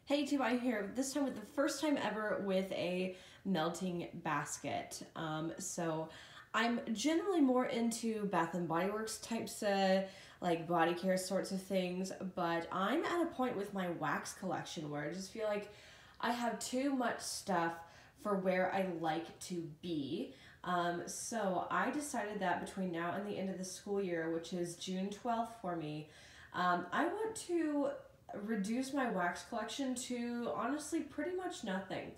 Hey YouTube, I'm here this time with the first time ever with a melting basket. So I'm generally more into Bath and Body Works types of like body care sorts of things, but I'm at a point with my wax collection where I just feel like I have too much stuff for where I like to be. So I decided that between now and the end of the school year, which is June 12th for me, I want to reduce my wax collection to honestly pretty much nothing.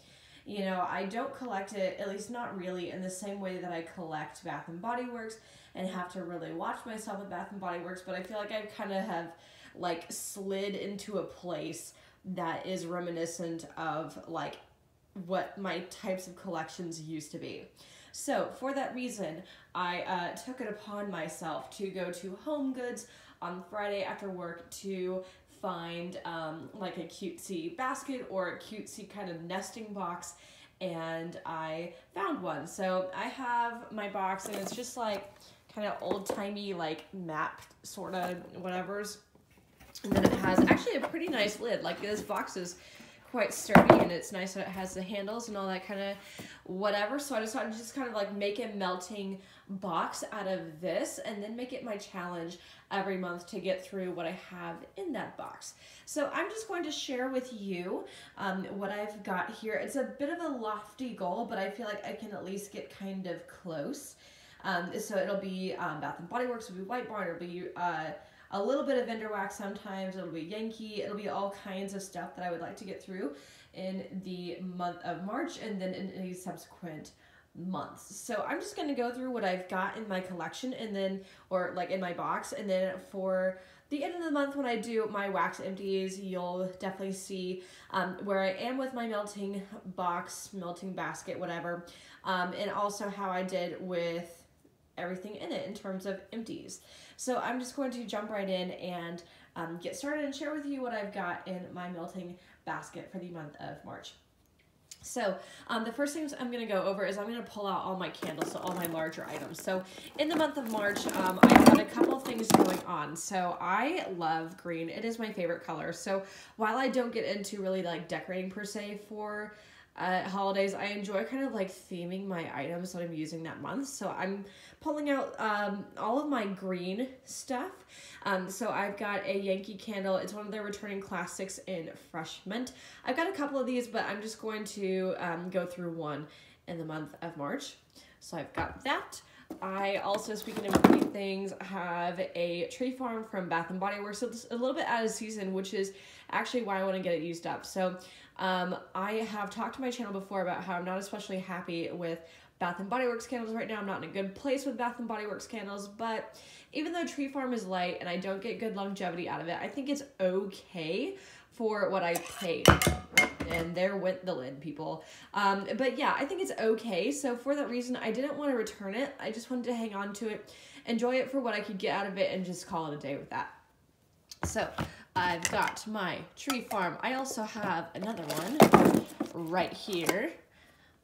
You know, I don't collect it, at least not really, in the same way that I collect Bath and Body Works and have to really watch myself at Bath and Body Works, but I feel like I kind of have like slid into a place that is reminiscent of like what my types of collections used to be. So for that reason, I took it upon myself to go to Home Goods on Friday after work to find like a cutesy basket or a cutesy kind of nesting box, and I found one. So I have my box, and it's just like kind of old-timey like map sort of whatevers, and then it has actually a pretty nice lid. Like this box is quite sturdy, and it's nice that it has the handles and all that kind of whatever. So I decided to just kind of like make a melting box out of this and then make it my challenge every month to get through what I have in that box. So I'm just going to share with you what I've got here. It's a bit of a lofty goal, but I feel like I can at least get kind of close. So it'll be Bath and Body Works, it'll be White Barn, it'll be a little bit of vendor wax sometimes, it'll be Yankee, it'll be all kinds of stuff that I would like to get through in the month of March and then in any subsequent months. So I'm just going to go through what I've got in my collection and then, or like in my box, and then for the end of the month when I do my wax empties, you'll definitely see where I am with my melting box, melting basket, whatever, and also how I did with everything in it in terms of empties. So I'm just going to jump right in and get started and share with you what I've got in my melting basket for the month of March. So the first things I'm going to go over is I'm going to pull out all my candles, so all my larger items. So in the month of March, I've got a couple things going on. So I love green. It is my favorite color. So while I don't get into really like decorating per se for holidays, I enjoy kind of like theming my items that I'm using that month. So I'm pulling out all of my green stuff. So I've got a Yankee candle. It's one of their returning classics in Fresh Mint. I've got a couple of these, but I'm just going to go through one in the month of March. So I've got that. I also, speaking of green things, have a Tree Farm from Bath and Body Works. So it's a little bit out of season, which is actually why I want to get it used up. So I have talked to my channel before about how I'm not especially happy with Bath and Body Works candles right now. I'm not in a good place with Bath and Body Works candles, but even though Tree Farm is light and I don't get good longevity out of it, I think it's okay for what I paid. And there went the lid, people. But yeah, I think it's okay. So for that reason, I didn't want to return it. I just wanted to hang on to it, enjoy it for what I could get out of it, and just call it a day with that. So I've got my Tree Farm. I also have another one right here.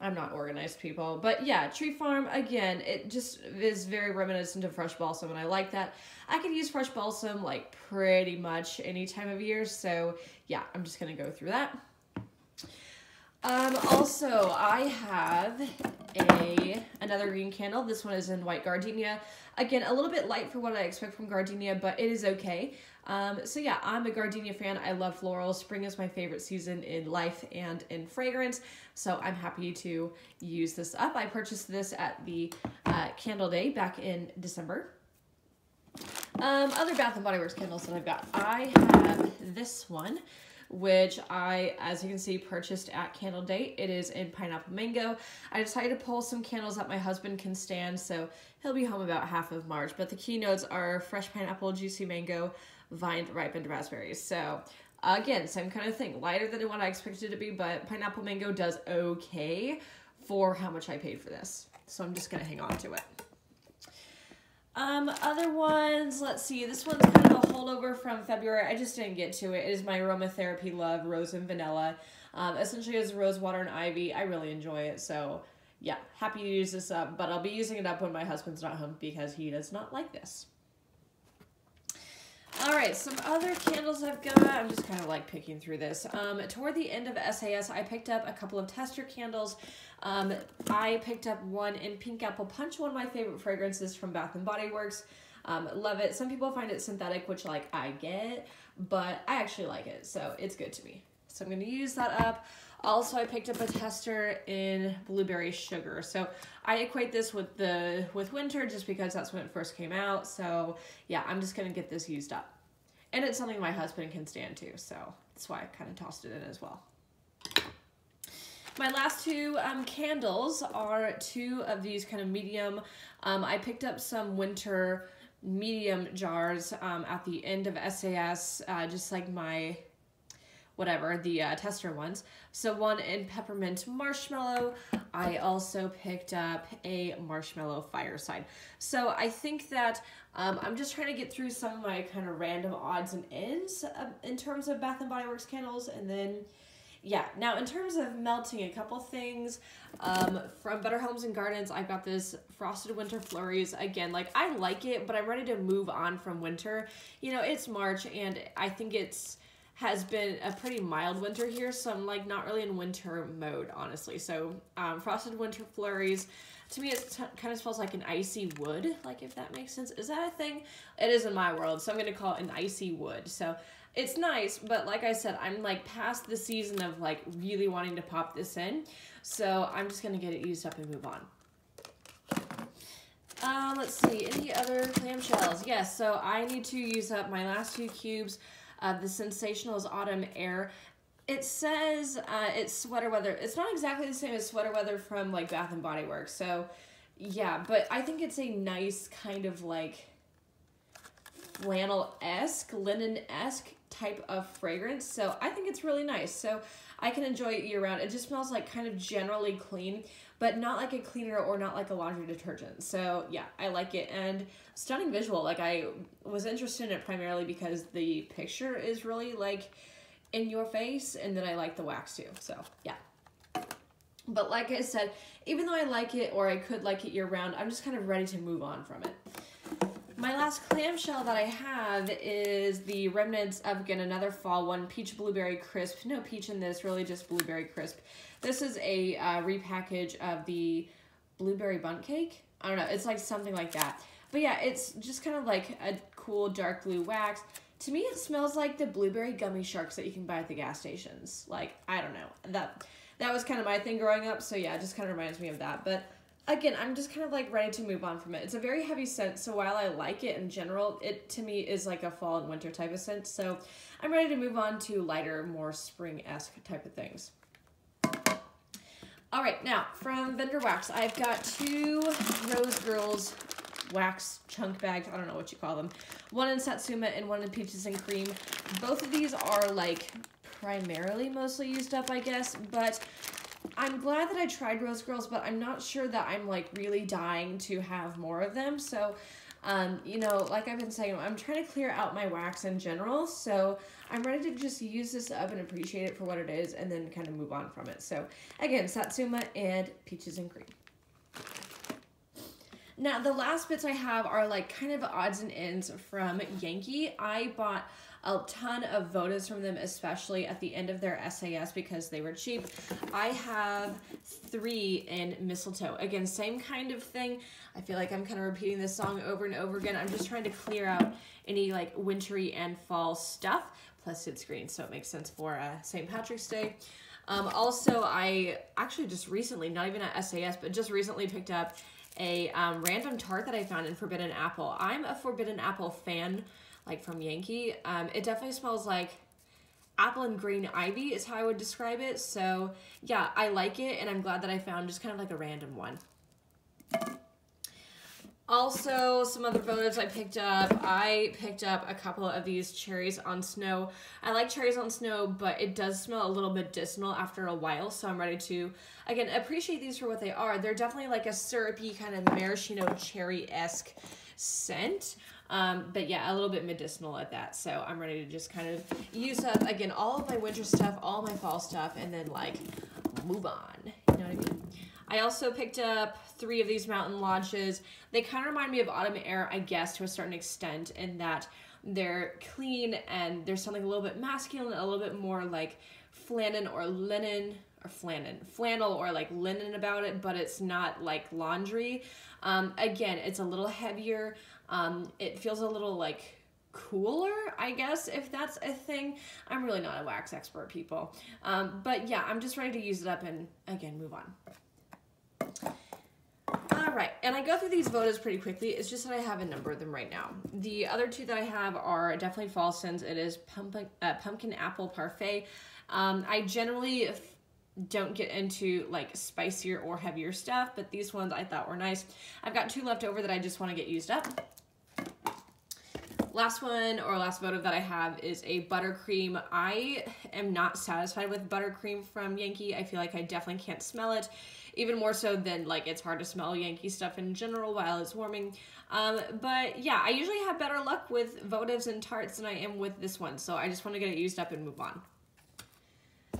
I'm not organized, people. But yeah, Tree Farm, again, it just is very reminiscent of Fresh Balsam, and I like that. I could use Fresh Balsam like pretty much any time of year. So yeah, I'm just going to go through that. Also, I have another green candle. This one is in White Gardenia. Again, a little bit light for what I expect from Gardenia, but it is okay. So yeah, I'm a Gardenia fan. I love florals. Spring is my favorite season in life and in fragrance, so I'm happy to use this up. I purchased this at the Candle Day back in December. Other Bath & Body Works candles that I've got. I have this one, which I, as you can see, purchased at Candle Day. It is in Pineapple Mango. I decided to pull some candles that my husband can stand, so he'll be home about half of March. But the key notes are fresh pineapple, juicy mango, vine ripened raspberries. So again, same kind of thing. Lighter than what I expected it to be, but Pineapple Mango does okay for how much I paid for this. So I'm just going to hang on to it. Other ones, let's see, this one's kind of a holdover from February. I just didn't get to it. It is my Aromatherapy Love Rose and Vanilla. Essentially it's rose water and ivy. I really enjoy it, so yeah, happy to use this up, but I'll be using it up when my husband's not home because he does not like this. All right, some other candles I've got. I'm just kind of like picking through this. Toward the end of SAS, I picked up a couple of tester candles. I picked up one in Pink Apple Punch, one of my favorite fragrances from Bath & Body Works. Love it. Some people find it synthetic, which like I get, but I actually like it, so it's good to me. So I'm going to use that up. Also, I picked up a tester in Blueberry Sugar. So I equate this with winter just because that's when it first came out. So yeah, I'm just going to get this used up. And it's something my husband can stand too, so that's why I kind of tossed it in as well. My last two candles are two of these kind of medium. I picked up some winter medium jars at the end of SAS, just like my the tester ones. So one in Peppermint Marshmallow. I also picked up a Marshmallow Fireside. So I think that I'm just trying to get through some of my kind of random odds and ends in terms of Bath & Body Works candles. And then, yeah, now in terms of melting, a couple things from Better Homes and Gardens. I've got this Frosted Winter Flurries. Again, like I like it, but I'm ready to move on from winter. You know, it's March and I think has been a pretty mild winter here, so I'm like not really in winter mode, honestly. So Frosted Winter Flurries, to me it kind of smells like an icy wood, like if that makes sense. Is that a thing? It is in my world, so I'm gonna call it an icy wood. So it's nice, but like I said, I'm like past the season of like really wanting to pop this in, so I'm just gonna get it used up and move on. Let's see, any other clamshells? Yes, so I need to use up my last two cubes of the Sensationals Autumn Air. It says it's Sweater Weather. It's not exactly the same as Sweater Weather from like Bath & Body Works. So yeah, but I think it's a nice kind of like flannel-esque, linen-esque type of fragrance. So I think it's really nice. So I can enjoy it year round. It just smells like kind of generally clean, but not like a cleaner or not like a laundry detergent. So yeah, I like it. And stunning visual. Like I was interested in it primarily because the picture is really like in your face, and then I like the wax too. So yeah. But like I said, even though I like it, or I could like it year round, I'm just kind of ready to move on from it. My last clamshell that I have is the remnants of, again, another fall one, Peach Blueberry Crisp. No peach in this, really just Blueberry Crisp. This is a repackage of the Blueberry Bundt Cake. I don't know, it's like something like that. But yeah, it's just kind of like a cool dark blue wax. To me, it smells like the blueberry gummy sharks that you can buy at the gas stations. Like, I don't know. That was kind of my thing growing up, so yeah, it just kind of reminds me of that. But again, I'm just kind of like ready to move on from it. It's a very heavy scent, so while I like it in general, it to me is like a fall and winter type of scent. So I'm ready to move on to lighter, more spring-esque type of things. All right, now from Vendor Wax, I've got two Rose Girls wax chunk bags. I don't know what you call them. One in Satsuma and one in Peaches and Cream. Both of these are like primarily mostly used up, I guess, but I'm glad that I tried Rose Girls, but I'm not sure that I'm like really dying to have more of them. So, you know, like I've been saying, I'm trying to clear out my wax in general. So I'm ready to just use this up and appreciate it for what it is and then kind of move on from it. So again, Satsuma and Peaches and Cream. Now, the last bits I have are like kind of odds and ends from Yankee. I bought a ton of Vodas from them, especially at the end of their SAS because they were cheap. I have 3 in Mistletoe. Again, same kind of thing. I feel like I'm kind of repeating this song over and over again. I'm just trying to clear out any like wintry and fall stuff. Plus it's green, so it makes sense for St. Patrick's Day. Also, I actually just recently, not even at SAS, but just recently picked up a random tart that I found in Forbidden Apple. I'm a Forbidden Apple fan, like from Yankee. It definitely smells like apple and green ivy is how I would describe it. So yeah, I like it, and I'm glad that I found just kind of like a random one. Also, some other Vodas I picked up. I picked up a couple of these Cherries on Snow. I like Cherries on Snow, but it does smell a little medicinal after a while, so I'm ready to, again, appreciate these for what they are. They're definitely like a syrupy kind of maraschino cherry-esque scent, but yeah, a little bit medicinal at that, so I'm ready to just kind of use up, again, all of my winter stuff, all my fall stuff, and then, like, move on. You know what I mean? I also picked up 3 of these Mountain Launches. They kind of remind me of Autumn Air, I guess, to a certain extent, in that They're clean and there's something a little bit masculine, a little bit more like flannel or like linen about it, but it's not like laundry. Again, it's a little heavier. It feels a little like cooler, I guess, if that's a thing. I'm really not a wax expert, people. But yeah, I'm just ready to use it up and again, move on. All right, and I go through these Votives pretty quickly. It's just that I have a number of them right now. The other two that I have are definitely fall scents. It is pumpkin apple parfait. I generally don't get into like spicier or heavier stuff, but these ones I thought were nice. I've got 2 left over that I just want to get used up. Last one, or last Votive that I have, is a buttercream. I am not satisfied with buttercream from Yankee. I feel like I definitely can't smell it, even more so than like it's hard to smell Yankee stuff in general while it's warming. But yeah, I usually have better luck with Votives and Tartes than I am with this one, so I just want to get it used up and move on.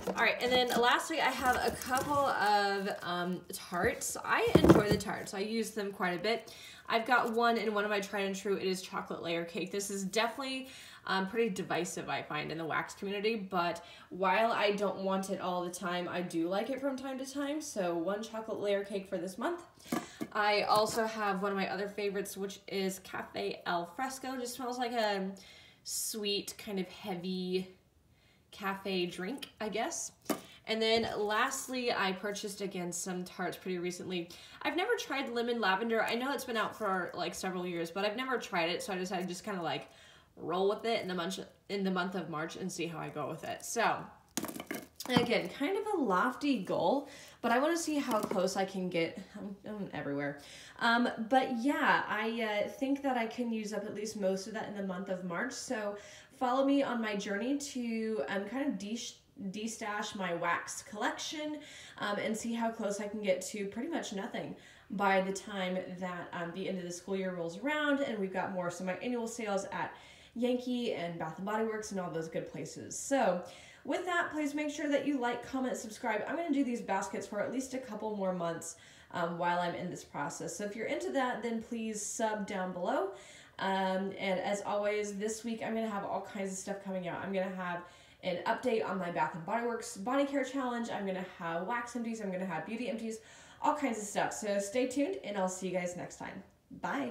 All right, and then lastly, I have a couple of Tartes. I enjoy the Tartes. I use them quite a bit. I've got one in one of my tried and true. It is chocolate layer cake. This is definitely pretty divisive, I find, in the wax community, but while I don't want it all the time, I do like it from time to time, so 1 chocolate layer cake for this month. I also have one of my other favorites, which is Cafe Al Fresco. Just smells like a sweet, kind of heavy cafe drink, I guess. And then lastly, I purchased again some Tartes pretty recently. I've never tried lemon lavender. I know it's been out for like several years, but I've never tried it, so I decided to just kind of like roll with it in the month of March and see how I go with it. So again, kind of a lofty goal, but I want to see how close I can get. I'm everywhere. But yeah, I think that I can use up at least most of that in the month of March. So follow me on my journey to kind of de-stash my wax collection and see how close I can get to pretty much nothing by the time that the end of the school year rolls around and we've got more semi-annual sales at Yankee and Bath & Body Works and all those good places. So with that, please make sure that you like, comment, subscribe. I'm going to do these baskets for at least a couple more months while I'm in this process. So if you're into that, then please sub down below. And as always, this week I'm going to have all kinds of stuff coming out. I'm going to have an update on my Bath & Body Works body care challenge. I'm going to have wax empties. I'm going to have beauty empties, all kinds of stuff. So stay tuned and I'll see you guys next time. Bye.